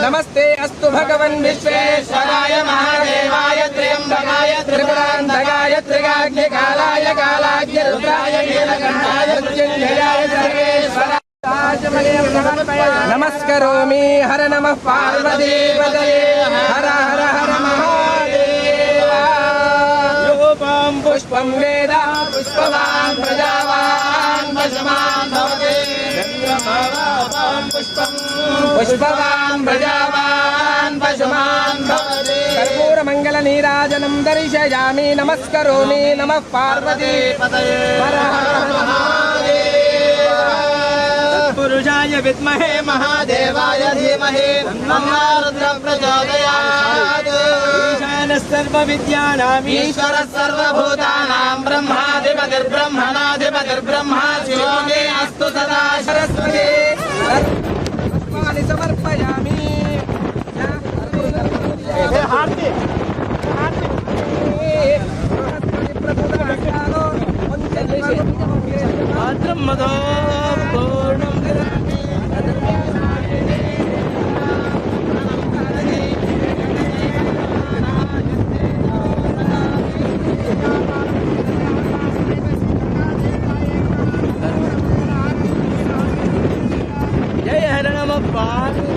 नमस्ते अस्तु भगवन् विश्वेश्वराय महादेवाय त्र्यंबकाय त्रिपुरान्तकाय त्रिकाग्निकालाय कालाग्नि रुद्राय नीलकण्ठाय मृत्युञ्जयाय सर्वेश्वराय नमस्करोमि हर नमः पार्वतीपतये हर हर हर महादेव योपं पुष्पं वेद पुष्पवान् प्रजावान् वशमान् भवति पुष्पवान् प्रजावान् पशुमान् भवति कर्पूरमङ्गलनीराजनं दर्शयामि नमस्करोमि नमः पार्वतीपतये हर हर महादेव तत्पुरुषाय विद्महे महादेवाय धीमहि तन्नः रुद्रः प्रचोदयात् ईशानः सर्वविद्यानाम् ईश्वरः सर्वभूतानां ब्रह्माधिपतिर्ब्रह्मणाधिपतिर्ब्रह्मा शिवो मे अस्तु सदा सरस्वती समर्पयामि जय हर नमः पार्वती